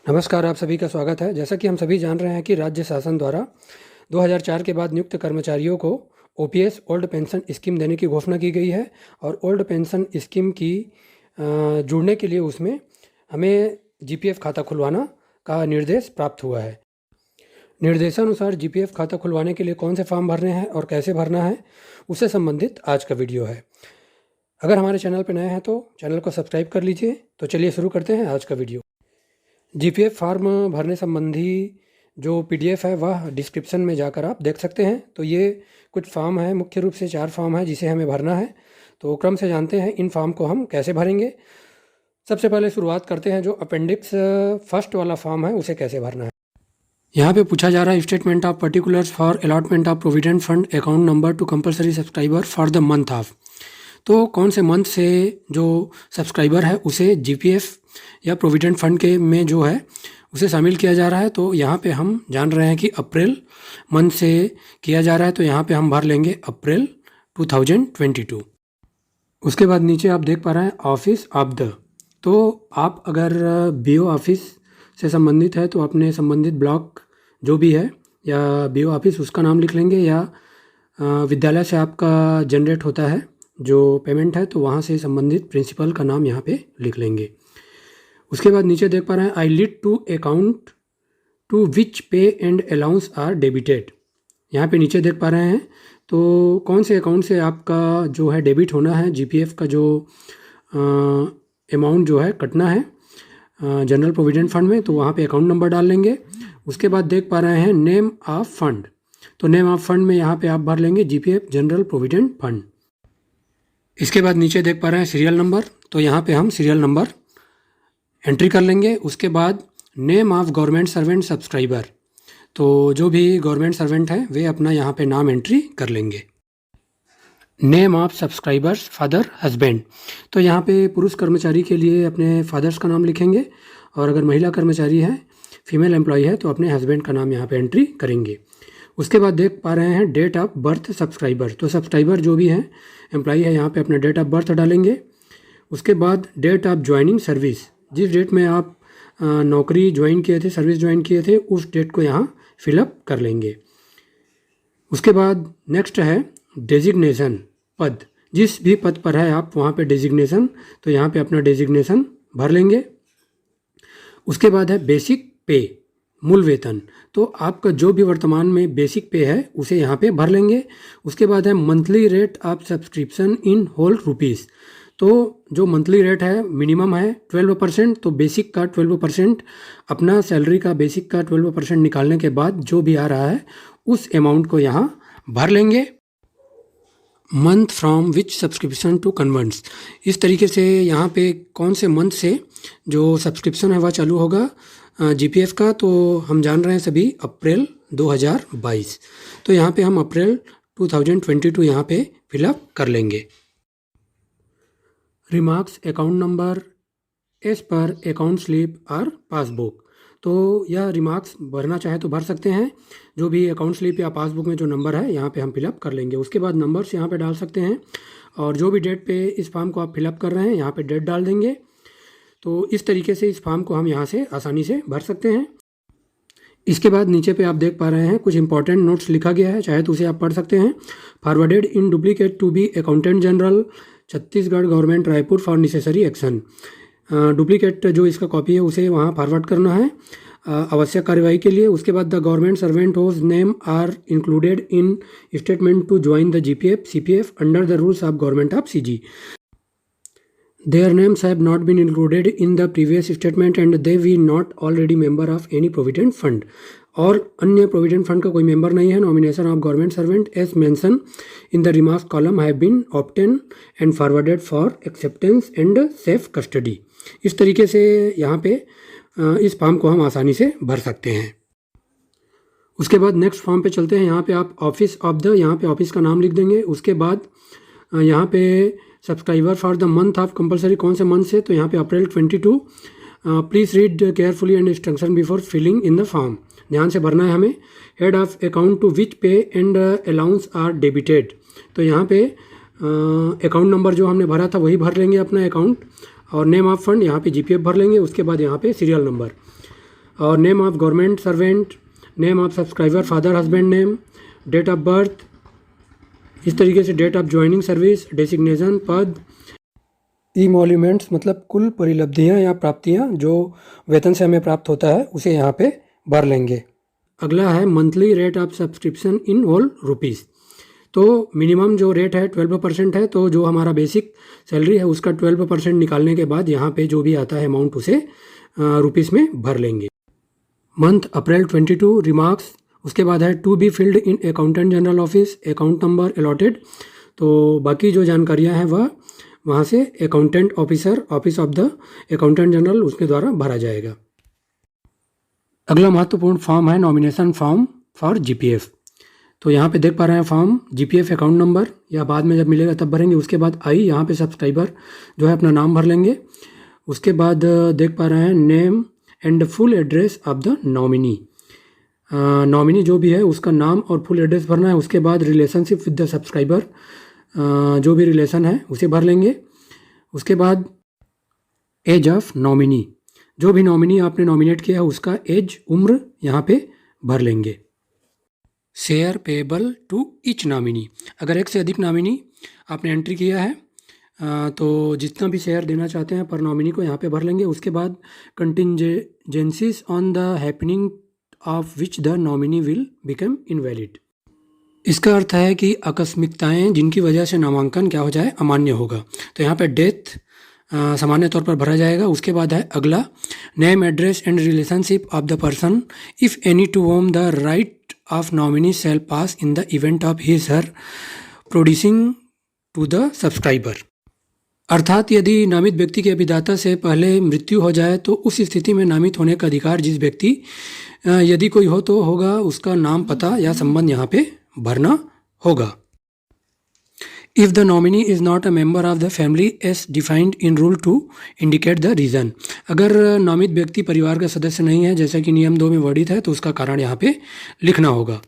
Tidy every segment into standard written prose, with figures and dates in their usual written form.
नमस्कार, आप सभी का स्वागत है। जैसा कि हम सभी जान रहे हैं कि राज्य शासन द्वारा 2004 के बाद नियुक्त कर्मचारियों को ओपीएस ओल्ड पेंशन स्कीम देने की घोषणा की गई है और ओल्ड पेंशन स्कीम की जुड़ने के लिए उसमें हमें जीपीएफ खाता खुलवाना का निर्देश प्राप्त हुआ है। निर्देशानुसार जीपीएफ खाता खुलवाने के लिए कौन से फॉर्म भरने हैं और कैसे भरना है, उससे संबंधित आज का वीडियो है। अगर हमारे चैनल पर नए हैं तो चैनल को सब्सक्राइब कर लीजिए। तो चलिए शुरू करते हैं आज का वीडियो। जीपीएफ फॉर्म भरने संबंधी जो पीडीएफ है वह डिस्क्रिप्शन में जाकर आप देख सकते हैं। तो ये कुछ फॉर्म है, मुख्य रूप से 4 फॉर्म है जिसे हमें भरना है। तो क्रम से जानते हैं इन फॉर्म को हम कैसे भरेंगे। सबसे पहले शुरुआत करते हैं जो अपेंडिक्स फर्स्ट वाला फॉर्म है उसे कैसे भरना है। यहाँ पे पूछा जा रहा है statement of particulars for allotment of provident fund account number two compulsory subscriber for the month of. तो कौन से मंथ से जो सब्सक्राइबर है उसे जीपीएफ या प्रोविडेंट फंड के में जो है उसे शामिल किया जा रहा है। तो यहाँ पे हम जान रहे हैं कि अप्रैल मंथ से किया जा रहा है, तो यहाँ पे हम भर लेंगे अप्रैल 2022। उसके बाद नीचे आप देख पा रहे हैं ऑफिस ऑफ द। तो आप अगर बीओ ऑफिस से संबंधित है तो अपने संबंधित ब्लॉक जो भी है या बीओ ऑफिस उसका नाम लिख लेंगे, या विद्यालय से आपका जनरेट होता है जो पेमेंट है तो वहाँ से संबंधित प्रिंसिपल का नाम यहाँ पे लिख लेंगे। उसके बाद नीचे देख पा रहे हैं आई lead to account to which pay and allowance are debited. यहाँ पे नीचे देख पा रहे हैं तो कौन से अकाउंट से आपका जो है डेबिट होना है, जीपीएफ का जो अमाउंट जो है कटना है जनरल प्रोविडेंट फंड में, तो वहाँ पे अकाउंट नंबर डाल लेंगे। उसके बाद देख पा रहे हैं नेम ऑफ फंड। तो नेम ऑफ फंड में यहाँ पे आप भर लेंगे जीपीएफ जनरल प्रोविडेंट फंड। इसके बाद नीचे देख पा रहे हैं सीरियल नंबर, तो यहाँ पे हम सीरियल नंबर एंट्री कर लेंगे। उसके बाद name of government servant subscriber, तो जो भी गवर्नमेंट सर्वेंट है वे अपना यहाँ पे नाम एंट्री कर लेंगे। Name of subscribers father husband, तो यहाँ पे पुरुष कर्मचारी के लिए अपने फादर्स का नाम लिखेंगे और अगर महिला कर्मचारी है, फीमेल एम्प्लॉय है, तो अपने हस्बैंड का नाम यहाँ पे एंट्री करेंगे। उसके बाद देख पा रहे हैं डेट ऑफ बर्थ सब्सक्राइबर, तो सब्सक्राइबर जो भी हैं एम्प्लॉय है यहाँ पे अपना डेट ऑफ बर्थ डालेंगे। उसके बाद डेट ऑफ ज्वाइनिंग सर्विस, जिस डेट में आप नौकरी ज्वाइन किए थे, सर्विस ज्वाइन किए थे, उस डेट को यहाँ फिलअप कर लेंगे। उसके बाद नेक्स्ट है डेजिग्नेशन पद, जिस भी पद पर है आप वहाँ पे डेजिग्नेशन, तो यहाँ पे अपना डेजिग्नेशन भर लेंगे। उसके बाद है बेसिक पे, मूल वेतन, तो आपका जो भी वर्तमान में बेसिक पे है उसे यहाँ पे भर लेंगे। उसके बाद है monthly rate of subscription in whole rupees, तो जो मंथली रेट है मिनिमम है 12%, तो बेसिक का 12% अपना सैलरी का बेसिक का 12% निकालने के बाद जो भी आ रहा है उस अमाउंट को यहाँ भर लेंगे। Month from which subscription to converts, इस तरीके से यहाँ पे कौन से मंथ से जो सब्सक्रिप्शन है वह चालू होगा जीपीएफ का, तो हम जान रहे हैं सभी अप्रैल 2022, तो यहाँ पे हम अप्रैल 2022 यहाँ पे फिलअप कर लेंगे। Remarks account number as per account slip और पासबुक, तो यह रिमार्क्स भरना चाहे तो भर सकते हैं, जो भी अकाउंट स्लिप या पासबुक में जो नंबर है यहाँ पे हम फिलअप कर लेंगे। उसके बाद नंबर्स यहाँ पे डाल सकते हैं और जो भी डेट पे इस फॉर्म को आप फिलअप कर रहे हैं यहाँ पे डेट डाल देंगे। तो इस तरीके से इस फॉर्म को हम यहाँ से आसानी से भर सकते हैं। इसके बाद नीचे पे आप देख पा रहे हैं कुछ इंपॉर्टेंट नोट्स लिखा गया है, चाहे तो उसे आप पढ़ सकते हैं। Forwarded in duplicate to be accountant general Chhattisgarh government Raipur for necessary action, duplicate जो इसका कॉपी है उसे वहाँ फॉरवर्ड करना है आवश्यक कार्यवाही के लिए। उसके बाद the government servant whose name are included in statement to join the GPF CPF under the rules of government of CG, their names have not been included in the previous statement and they we not already member of any provident fund, और अन्य provident fund का कोई member नहीं है। Nomination of government servant as mention in the remarks column have been obtain and forwarded for acceptance and safe custody. इस तरीके से यहाँ पे इस फॉर्म को हम आसानी से भर सकते हैं। उसके बाद नेक्स्ट फॉर्म पे चलते हैं। यहाँ पे आप ऑफिस ऑफ द, यहाँ पे ऑफिस का नाम लिख देंगे। उसके बाद यहाँ पे subscriber for the month of compulsory कौन से मंथ से, तो यहाँ पे April 22। Please read carefully and instruction before filling in the form, ध्यान से भरना है हमें। Head of account to which pay and allowance are debited, तो यहाँ पे अकाउंट नंबर जो हमने भरा था वही भर लेंगे अपना अकाउंट, और नेम ऑफ फंड यहाँ पे जीपीएफ भर लेंगे। उसके बाद यहाँ पे सीरियल नंबर। और name of government servant, name of subscriber, father husband name, date of birth, इस तरीके से date of joining service, designation, पद, इमोल्यूमेंट्स मतलब कुल परिलब्धियां या प्राप्तियां जो वेतन से हमें प्राप्त होता है उसे यहाँ पे भर लेंगे। अगला है monthly rate of subscription in all rupees. तो मिनिमम जो रेट है 12% है, तो जो हमारा बेसिक सैलरी है उसका 12% निकालने के बाद यहाँ पे जो भी आता है अमाउंट उसे रुपीज़ में भर लेंगे। मंथ अप्रैल 22 रिमार्क्स, उसके बाद है to be filled in accountant general office, account number allotted. तो बाकी जो जानकारियाँ हैं वह वहाँ से accountant officer, office of the accountant general, उसके द्वारा भरा जाएगा। अगला महत्वपूर्ण फॉर्म है नॉमिनेशन फॉर्म फॉर जीपीएफ। तो यहाँ पे देख पा रहे हैं फॉर्म जीपीएफ अकाउंट नंबर या बाद में जब मिलेगा तब भरेंगे। उसके बाद आई यहाँ पे सब्सक्राइबर जो है अपना नाम भर लेंगे। उसके बाद देख पा रहे हैं name and full address of the nominee. Nominee जो भी है उसका नाम और फुल एड्रेस भरना है। उसके बाद रिलेशनशिप विद द सब्सक्राइबर, जो भी रिलेशन है उसे भर लेंगे। उसके बाद एज ऑफ नॉमिनी, जो भी नॉमिनी आपने नॉमिनेट किया है उसका एज, उम्र यहाँ पे भर लेंगे। Share payable to each nominee, अगर एक से अधिक नॉमिनी आपने एंट्री किया है तो जितना भी शेयर देना चाहते हैं पर नॉमिनी को यहाँ पे भर लेंगे। उसके बाद contingencies on the happening of which the nominee will become invalid. इसका अर्थ है कि आकस्मिकताएं जिनकी वजह से नामांकन क्या हो जाए, अमान्य होगा। तो यहाँ पे डेथ सामान्य तौर पर भरा जाएगा। उसके बाद है अगला name, address and relationship of the person if any to whom the right of nominee shall pass in the event of his her producing to the subscriber. अर्थात यदि नामित व्यक्ति के अभिदाता से पहले मृत्यु हो जाए तो उस स्थिति में नामित होने का अधिकार जिस व्यक्ति यदि कोई हो तो होगा, उसका नाम, पता या संबंध यहाँ पे भरना होगा। If the nominee is not a member of the family as defined in rule to indicate the reason, अगर नामित व्यक्ति परिवार का सदस्य नहीं है जैसा कि नियम 2 में वर्णित है तो उसका कारण यहाँ पे लिखना होगा।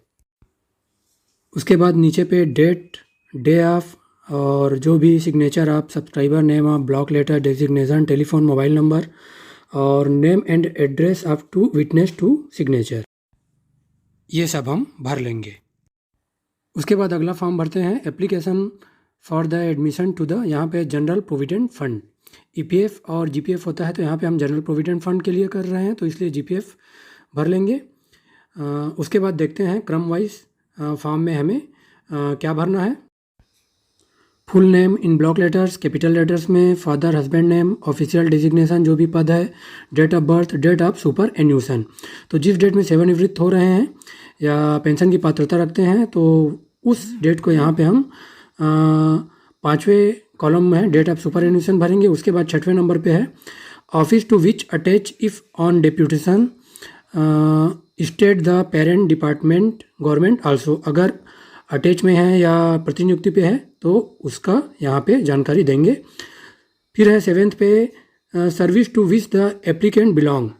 उसके बाद नीचे पे डेट, डे ऑफ और जो भी signature of subscriber, name of block letter, designation, telephone, mobile number और name and address of two witness two signature, ये सब हम भर लेंगे। उसके बाद अगला फॉर्म भरते हैं application for the admission to the, यहाँ पे जनरल प्रोविडेंट फंड। ईपीएफ और जीपीएफ होता है तो यहाँ पे हम जनरल प्रोविडेंट फंड के लिए कर रहे हैं तो इसलिए जीपीएफ भर लेंगे। उसके बाद देखते हैं क्रम वाइज फॉर्म में हमें क्या भरना है। Full name in block letters, capital letters में, father husband name, official designation जो भी पद है, date of birth, date of superannuation. तो जिस डेट में सेवानिवृत्त हो रहे हैं या पेंशन की पात्रता रखते हैं तो उस डेट को यहाँ पे हम 5वें कॉलम में डेट ऑफ सुपर एन्यूशन भरेंगे। उसके बाद 6वें नंबर पे है office to which attach if on deputation state the parent department government also, अगर अटैच में है या प्रतिनियुक्ति पे है तो उसका यहाँ पे जानकारी देंगे। फिर है 7th पे service to which the applicant belong,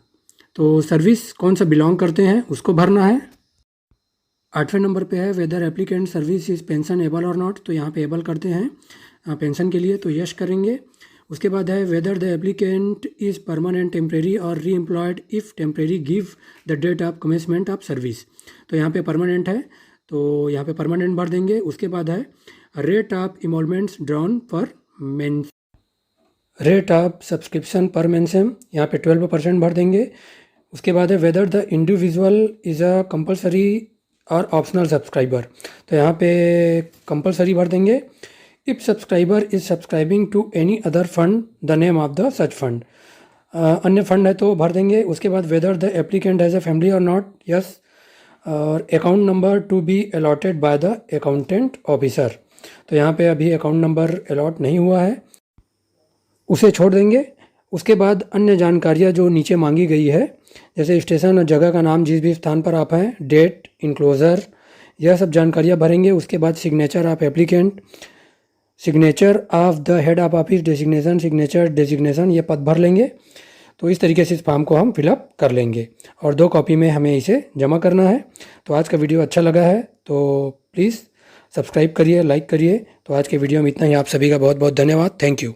तो सर्विस कौन सा बिलोंग करते हैं उसको भरना है। 8वें नंबर पे है whether applicant service is pensionable और नॉट, तो यहाँ पे एबल करते हैं पेंशन के लिए तो यश करेंगे। उसके बाद है whether the applicant is permanent, temporary और reemployed if temporary give the date of commencement of service, तो यहाँ पे परमानेंट है तो यहाँ पे परमानेंट भर देंगे। उसके बाद है rate of emoluments drawn per mensem, rate of subscription per mention, यहाँ पे 12% भर देंगे। उसके बाद है whether the individual is a compulsory और ऑप्शनल सब्सक्राइबर, तो यहाँ पे कंपलसरी भर देंगे। If subscriber is subscribing to any other fund the name of the such fund, अन्य फंड है तो भर देंगे। उसके बाद whether the applicant has a family और नॉट, यस, और account number to be allotted by the accountant officer, तो यहाँ पे अभी अकाउंट नंबर अलॉट नहीं हुआ है, उसे छोड़ देंगे। उसके बाद अन्य जानकारियाँ जो नीचे मांगी गई है जैसे स्टेशन और जगह का नाम जिस भी स्थान पर आप हैं, डेट, इनक्लोजर, यह सब जानकारियाँ भरेंगे। उसके बाद signature of applicant, signature of the head of office, designation, signature, designation, ये पद भर लेंगे। तो इस तरीके से इस फॉर्म को हम फिलअप कर लेंगे और 2 कॉपी में हमें इसे जमा करना है। तो आज का वीडियो अच्छा लगा है तो प्लीज़ सब्सक्राइब करिए, लाइक करिए। तो आज के वीडियो में इतना ही, आप सभी का बहुत बहुत धन्यवाद। Thank you.